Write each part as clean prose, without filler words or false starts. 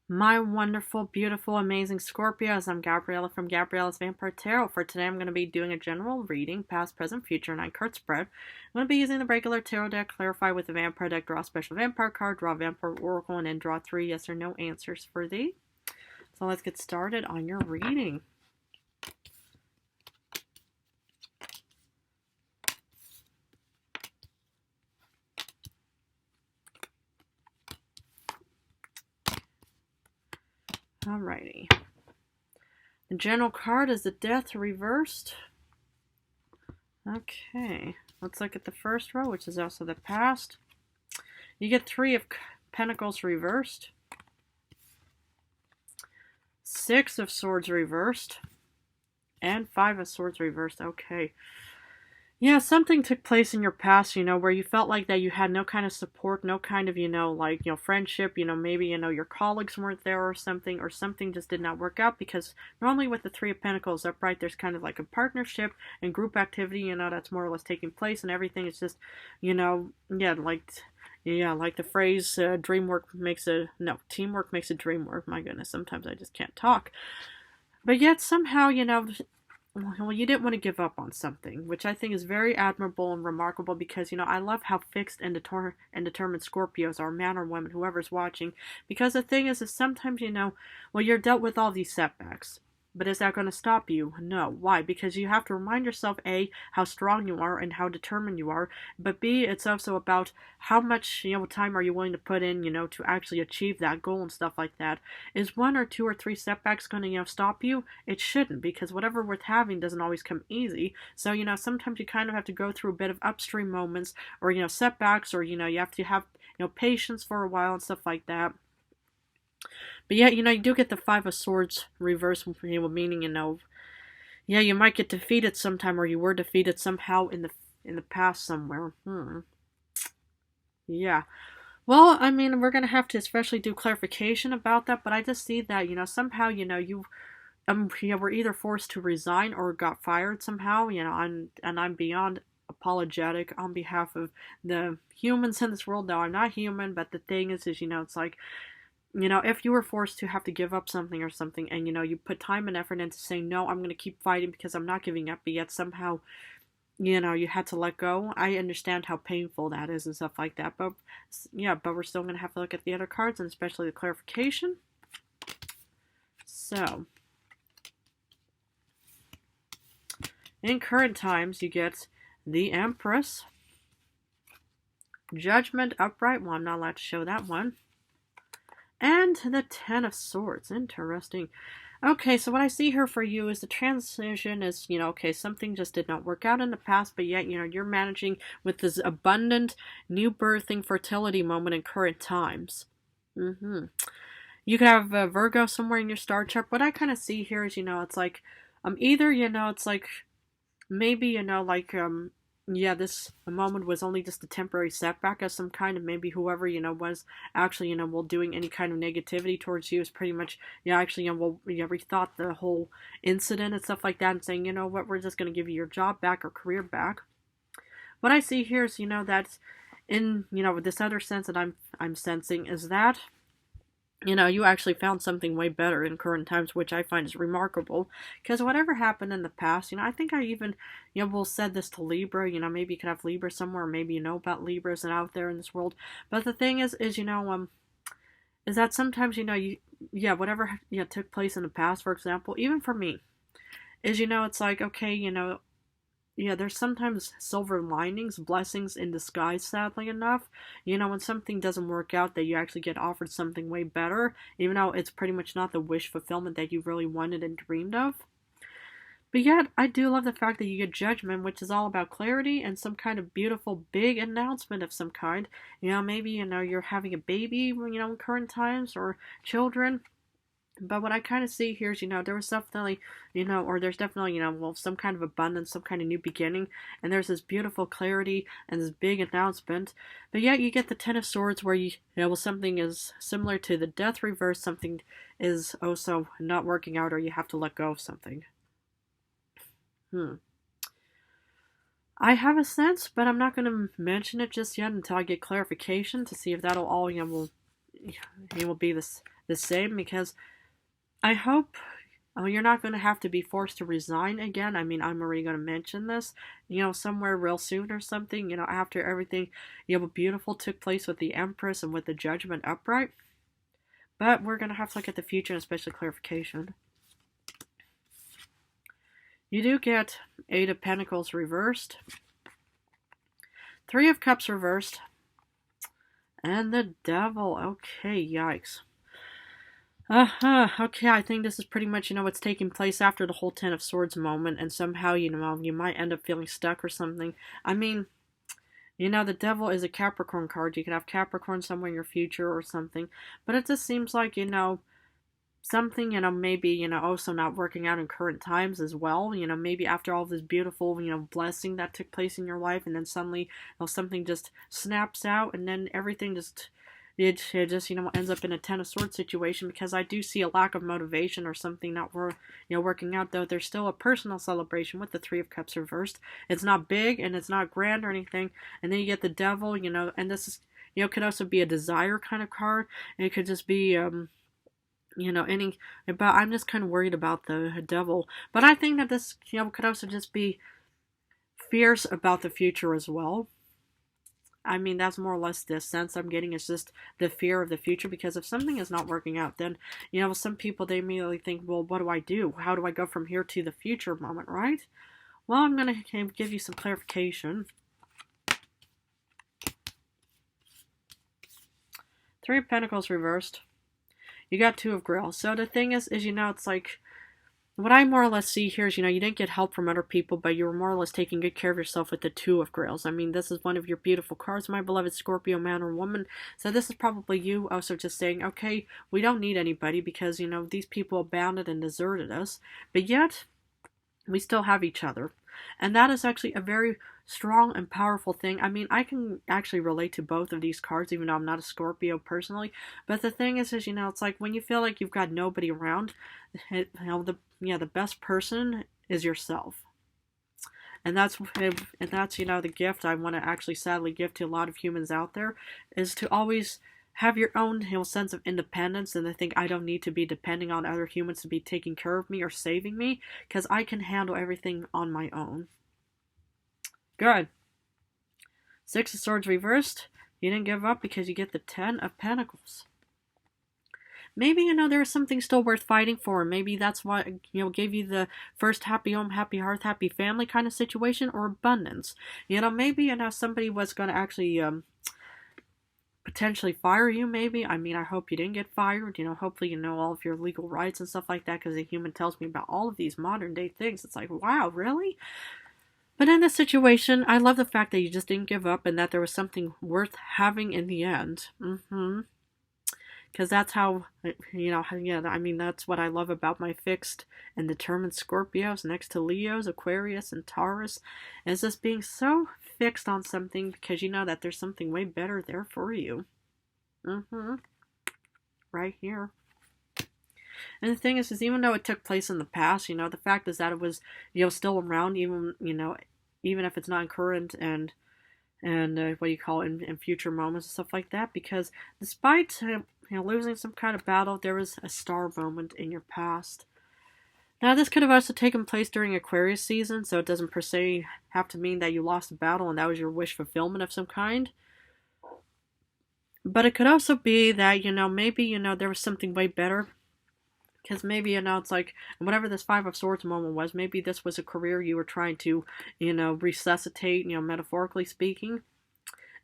My wonderful, beautiful, amazing Scorpios. I'm Gabriella from Gabriella's Vampire Tarot. For today, I'm going to be doing a general reading, past, present, future, 9-card spread. I'm going to be using the regular tarot deck, clarify with the vampire deck, draw a special vampire card, draw vampire oracle, and then draw 3 yes or no answers for thee. So let's get started on your reading. Alrighty. The general card is the Death reversed. Okay, let's look at the first row, which is also the past. You get 3 of Pentacles reversed. 6 of Swords reversed. And 5 of Swords reversed. Okay. Yeah, something took place in your past, where you felt like that you had no kind of support, no kind of, friendship, maybe, your colleagues weren't there or something just did not work out, because normally with the 3 of Pentacles upright, there's kind of like a partnership and group activity, that's more or less taking place, and everything is just, like the phrase, teamwork makes a dream work. My goodness, sometimes I just can't talk. But yet somehow, well, you didn't want to give up on something, which I think is very admirable and remarkable, because, I love how fixed and determined Scorpios are, man or woman, whoever's watching. Because the thing is sometimes, you're dealt with all these setbacks. But is that going to stop you? No. Why? Because you have to remind yourself, A, how strong you are and how determined you are. But B, it's also about how much, time are you willing to put in, to actually achieve that goal and stuff like that. Is 1 or 2 or 3 setbacks going to, stop you? It shouldn't, because whatever worth having doesn't always come easy. So, sometimes you kind of have to go through a bit of upstream moments, or, setbacks, or, you have to have, patience for a while and stuff like that. But yeah, you do get the 5 of Swords reverse, meaning, you might get defeated sometime, or you were defeated somehow in the past somewhere. Yeah. Well, I mean, we're gonna have to especially do clarification about that, but I just see that, somehow, you were either forced to resign or got fired somehow, and I'm beyond apologetic on behalf of the humans in this world. Now, I'm not human, but the thing is, it's like, if you were forced to have to give up something or something, and, you put time and effort into saying, no, I'm going to keep fighting because I'm not giving up, but yet somehow, you had to let go. I understand how painful that is and stuff like that. But, yeah, but we're still going to have to look at the other cards, and especially the clarification. So, in current times, you get the Empress. Judgment upright. Well, I'm not allowed to show that one. And the 10 of Swords. Interesting. Okay, so what I see here for you is the transition is, okay, something just did not work out in the past, but yet, you're managing with this abundant new birthing fertility moment in current times. You could have Virgo somewhere in your star chart. What I kind of see here is, it's like, either, it's like, maybe, yeah, this moment was only just a temporary setback of some kind, and maybe whoever, was actually, doing any kind of negativity towards you is pretty much, actually, rethought the whole incident and stuff like that, and saying, what, we're just going to give you your job back or career back. What I see here is, that in, this other sense that I'm sensing is that, you actually found something way better in current times, which I find is remarkable. Because whatever happened in the past, I think I even, will said this to Libra, maybe you could have Libra somewhere, maybe you know about Libras and out there in this world. But the thing is is that sometimes, whatever, took place in the past, for example, even for me, is, it's like, okay, there's sometimes silver linings, blessings in disguise, sadly enough. When something doesn't work out, that you actually get offered something way better, even though it's pretty much not the wish fulfillment that you really wanted and dreamed of. But yet, I do love the fact that you get Judgment, which is all about clarity and some kind of beautiful, big announcement of some kind. Maybe, you're having a baby, in current times, or children. But what I kind of see here is, there was definitely, or there's definitely, some kind of abundance, some kind of new beginning, and there's this beautiful clarity and this big announcement. But yet you get the 10 of Swords where something is similar to the Death reverse, something is also not working out, or you have to let go of something. I have a sense, but I'm not going to mention it just yet until I get clarification to see if that'll all, will be this the same, because I hope you're not going to have to be forced to resign again. I mean, I'm already going to mention this, somewhere real soon or something, after everything, beautiful took place with the Empress and with the Judgment upright. But we're going to have to look at the future and especially clarification. You do get Eight of Pentacles reversed, Three of Cups reversed, and the Devil. Okay, yikes. Okay, I think this is pretty much, what's taking place after the whole Ten of Swords moment, and somehow, you might end up feeling stuck or something. I mean, the Devil is a Capricorn card. You could have Capricorn somewhere in your future or something, but it just seems like, something, maybe, also not working out in current times as well. Maybe after all this beautiful, blessing that took place in your life, and then suddenly, something just snaps out, and then everything just, it just, ends up in a Ten of Swords situation, because I do see a lack of motivation or something not working out, though there's still a personal celebration with the Three of Cups reversed. It's not big, and it's not grand or anything, and then you get the Devil, and this is, could also be a desire kind of card, and it could just be, but I'm just kind of worried about the Devil. But I think that this, could also just be fears about the future as well. I mean, that's more or less the sense I'm getting, is just the fear of the future, because if something is not working out, then, some people, they immediately think, well, what do I do? How do I go from here to the future moment, right? Well, I'm going to give you some clarification. Three of Pentacles reversed. You got Two of Grails. So the thing is, it's like, what I more or less see here is, you didn't get help from other people, but you were more or less taking good care of yourself with the Two of Grails. I mean, this is one of your beautiful cards, my beloved Scorpio man or woman. So this is probably you also just saying, okay, we don't need anybody because, these people abandoned and deserted us, but yet we still have each other. And that is actually a very strong and powerful thing. I mean, I can actually relate to both of these cards, even though I'm not a Scorpio personally. But the thing is, it's like when you feel like you've got nobody around, the best person is yourself. And that's the gift I want to actually sadly give to a lot of humans out there, is to always have your own sense of independence, and I think I don't need to be depending on other humans to be taking care of me or saving me, because I can handle everything on my own. Good. Six of Swords reversed. You didn't give up because you get the Ten of Pentacles. Maybe, there is something still worth fighting for. Maybe that's what, gave you the first happy home, happy hearth, happy family kind of situation, or abundance. Maybe, somebody was going to actually, potentially fire you, maybe. I mean, I hope you didn't get fired. Hopefully you know all of your legal rights and stuff like that, because a human tells me about all of these modern day things. It's like, wow, really? But in this situation, I love the fact that you just didn't give up, and that there was something worth having in the end. Because that's how, I mean, that's what I love about my fixed and determined Scorpios next to Leos, Aquarius, and Taurus, is just being so fixed on something, because you know that there's something way better there for you. Right here. And the thing is even though it took place in the past, the fact is that it was, still around, even, even if it's not current and what you call in future moments and stuff like that, because despite losing some kind of battle, there was a star moment in your past. Now, this could have also taken place during Aquarius season, so it doesn't per se have to mean that you lost a battle and that was your wish fulfillment of some kind. But it could also be that, maybe, there was something way better. Because maybe, it's like, whatever this Five of Swords moment was, maybe this was a career you were trying to, resuscitate, metaphorically speaking.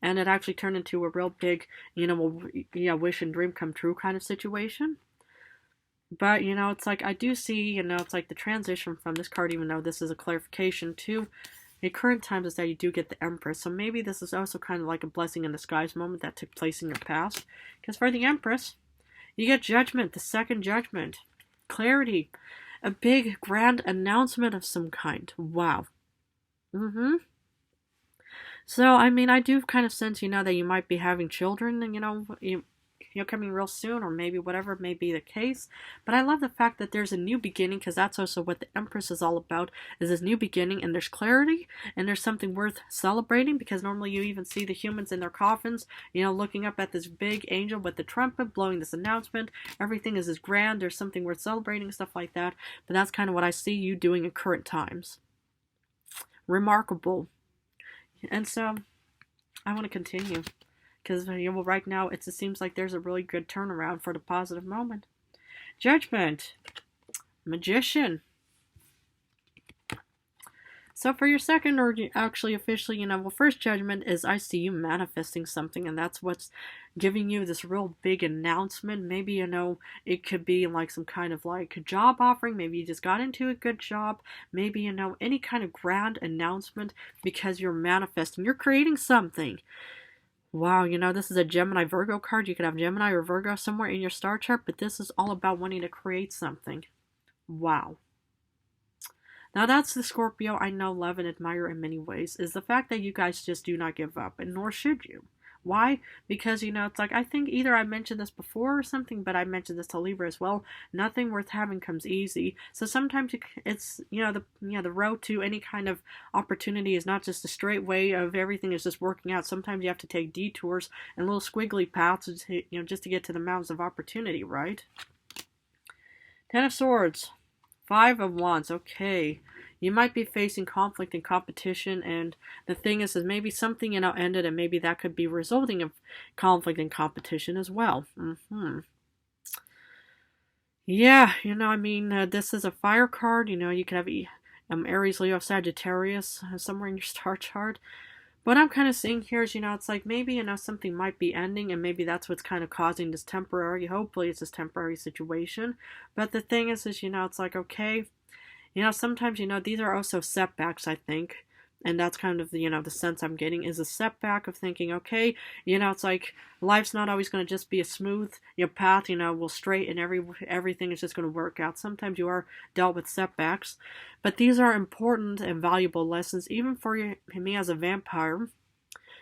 And it actually turned into a real big, wish and dream come true kind of situation. But, it's like, I do see, it's like the transition from this card, even though this is a clarification to the current times, is that you do get the Empress. So maybe this is also kind of like a blessing in disguise moment that took place in your past. Because for the Empress, you get Judgment, the second Judgment. Clarity. A big, grand announcement of some kind. Wow. So, I mean, I do kind of sense, that you might be having children, and, coming real soon, or maybe whatever may be the case. But I love the fact that there's a new beginning, because that's also what the Empress is all about, is this new beginning, and there's clarity, and there's something worth celebrating, because normally you even see the humans in their coffins, looking up at this big angel with the trumpet, blowing this announcement. Everything is as grand, there's something worth celebrating, stuff like that. But that's kind of what I see you doing in current times. Remarkable. And so, I want to continue. Because right now, it seems like there's a really good turnaround for the positive moment. Judgment. Magician. So for your second, or actually officially, first judgment is I see you manifesting something, and that's what's giving you this real big announcement. Maybe, it could be like some kind of like job offering. Maybe you just got into a good job. Maybe, any kind of grand announcement, because you're manifesting. You're creating something. Wow, this is a Gemini Virgo card. You could have Gemini or Virgo somewhere in your star chart, but this is all about wanting to create something. Wow. Now that's the Scorpio I know, love, and admire in many ways, is the fact that you guys just do not give up, and nor should you. Why? Because, it's like, I think either I mentioned this before or something, but I mentioned this to Libra as well. Nothing worth having comes easy. So sometimes it's, the road to any kind of opportunity is not just a straight way of everything is just working out. Sometimes you have to take detours and little squiggly paths, just to get to the mountains of opportunity, right? Ten of Swords. Five of Wands. Okay. You might be facing conflict and competition, and the thing is maybe something, ended, and maybe that could be resulting of conflict and competition as well. Yeah, this is a fire card. You could have Aries, Leo, Sagittarius somewhere in your star chart. What I'm kind of seeing here is, it's like maybe, something might be ending, and maybe that's what's kind of causing this temporary, hopefully it's this temporary situation. But the thing is, it's like, okay, sometimes, these are also setbacks, I think. And that's kind of, the sense I'm getting is a setback of thinking, okay, it's like life's not always going to just be a smooth, path, will straight, and everything is just going to work out. Sometimes you are dealt with setbacks, but these are important and valuable lessons, even for me as a vampire,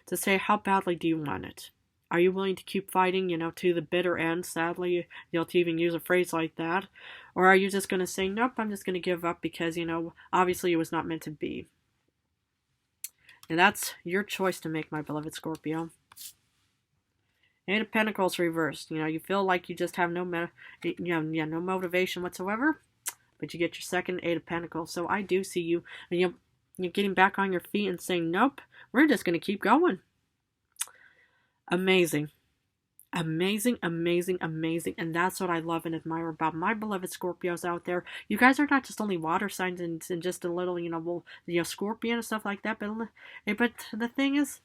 to say, how badly do you want it? Are you willing to keep fighting, to the bitter end, sadly, to even use a phrase like that? Or are you just going to say, nope, I'm just going to give up because, obviously it was not meant to be? And that's your choice to make, my beloved Scorpio. Eight of Pentacles reversed. You feel like you just have no motivation whatsoever, but you get your second Eight of Pentacles. So I do see you, you're getting back on your feet and saying, nope, we're just going to keep going. Amazing. Amazing, amazing, amazing. And that's what I love and admire about my beloved Scorpios out there. You guys are not just only water signs and just a little, Scorpion and stuff like that. But the thing is,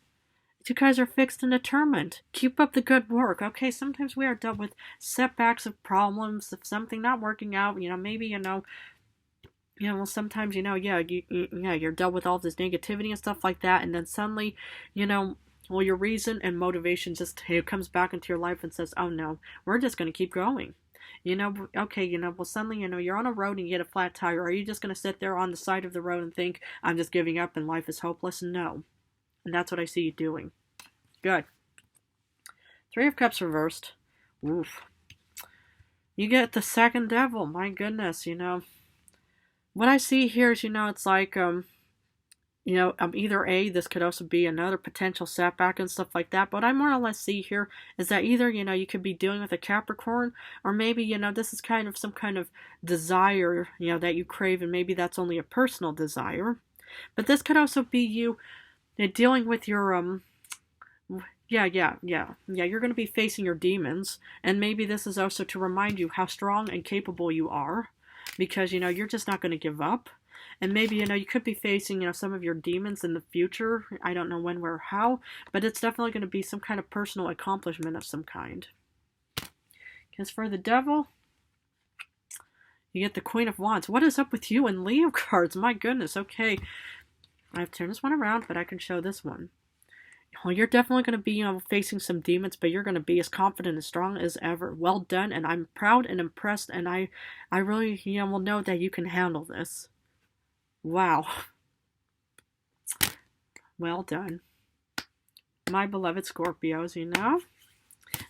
you guys are fixed and determined. Keep up the good work. Okay, sometimes we are dealt with setbacks of problems, of something not working out. Maybe, well, sometimes, you're dealt with all this negativity and stuff like that. And then suddenly, well, your reason and motivation just comes back into your life and says, oh no, we're just going to keep going. Okay, well, suddenly, you're on a road and you get a flat tire. Are you just going to sit there on the side of the road and think, I'm just giving up and life is hopeless? No. And that's what I see you doing. Good. Three of Cups reversed. Oof. You get the second devil. My goodness, What I see here is, it's like, either A, this could also be another potential setback and stuff like that. But what I more or less see here is that either, you could be dealing with a Capricorn, or maybe, this is kind of some kind of desire, that you crave, and maybe that's only a personal desire. But this could also be you dealing with your, you're going to be facing your demons. And maybe this is also to remind you how strong and capable you are, because, you're just not going to give up. And maybe, you could be facing, some of your demons in the future. I don't know when, where, how. But it's definitely going to be some kind of personal accomplishment of some kind. Because for the devil, you get the Queen of Wands. What is up with you and Leo cards? My goodness. Okay. I've turned this one around, but I can show this one. Well, you're definitely going to be, facing some demons, but you're going to be as confident and strong as ever. Well done. And I'm proud and impressed. And I really, will know that you can handle this. Wow. Well done. My beloved Scorpios,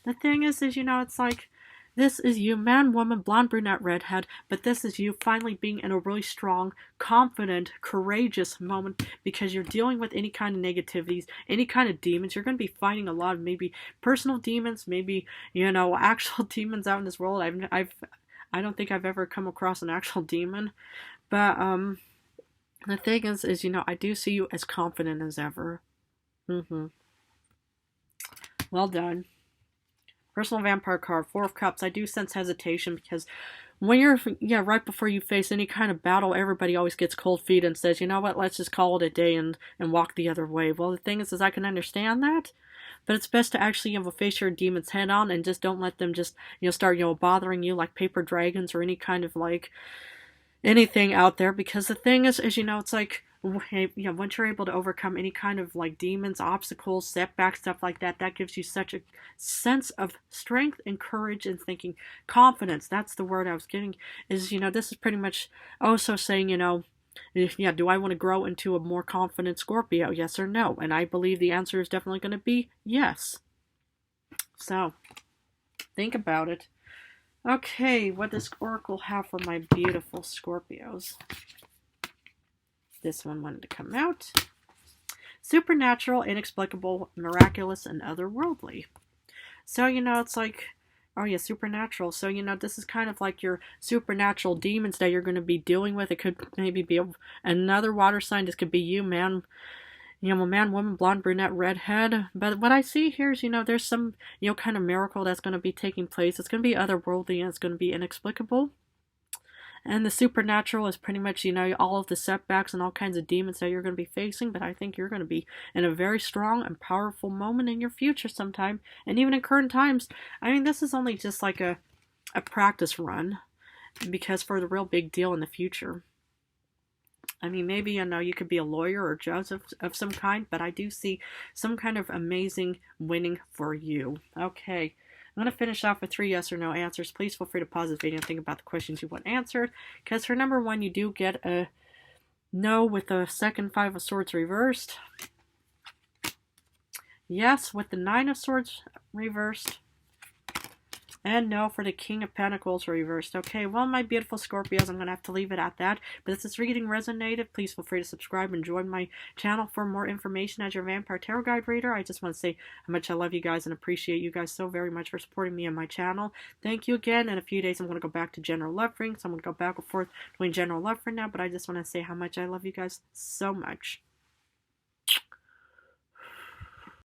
The thing is, you know, it's like, this is you, man, woman, blonde, brunette, redhead, but this is you finally being in a really strong, confident, courageous moment because you're dealing with any kind of negativities, any kind of demons. You're going to be fighting a lot of maybe personal demons, maybe, you know, actual demons out in this world. I don't think I've ever come across an actual demon, but, the thing is, you know, I do see you as confident as ever. Well done. Personal vampire card, Four of Cups. I do sense hesitation because when you're, yeah, right before you face any kind of battle, everybody always gets cold feet and says, you know what, let's just call it a day and walk the other way. Well, the thing is I can understand that, but it's best to actually, you know, face your demons head on and just don't let them just, you know, start, you know, bothering you like paper dragons or any kind of like anything out there, because the thing is, you know, it's like, you know, once you're able to overcome any kind of like demons, obstacles, setbacks, stuff like that, that gives you such a sense of strength and courage and thinking, confidence. That's the word I was getting. Is, you know, this is pretty much also saying, you know, yeah, do I want to grow into a more confident Scorpio? Yes or no? And I believe the answer is definitely going to be yes. So think about it. Okay, what does Oracle have for my beautiful Scorpios? This one wanted to come out. Supernatural, inexplicable, miraculous, and otherworldly. So, you know, it's like, oh yeah, supernatural. So, you know, this is kind of like your supernatural demons that you're going to be dealing with. It could maybe be another water sign. This could be you, man. You know, man, woman, blonde, brunette, redhead. But what I see here is, you know, there's some, you know, kind of miracle that's going to be taking place. It's going to be otherworldly and it's going to be inexplicable. And the supernatural is pretty much, you know, all of the setbacks and all kinds of demons that you're going to be facing. But I think you're going to be in a very strong and powerful moment in your future sometime. And even in current times. I mean, this is only just like a practice run. Because for the real big deal in the future. I mean, maybe, you know, you could be a lawyer or judge of some kind, but I do see some kind of amazing winning for you. Okay, I'm going to finish off with 3 yes or no answers. Please feel free to pause this video and think about the questions you want answered, because for number 1, you do get a no with the second 5 of Swords reversed. Yes with the 9 of Swords reversed. And no for the King of Pentacles reversed. Okay, well, my beautiful Scorpios, I'm going to have to leave it at that. But if this reading resonated, please feel free to subscribe and join my channel for more information as your Vampire Tarot Guide reader. I just want to say how much I love you guys and appreciate you guys so very much for supporting me and my channel. Thank you again. In a few days, I'm going to go back to general love readings. So I'm going to go back and forth between general love for now. But I just want to say how much I love you guys so much.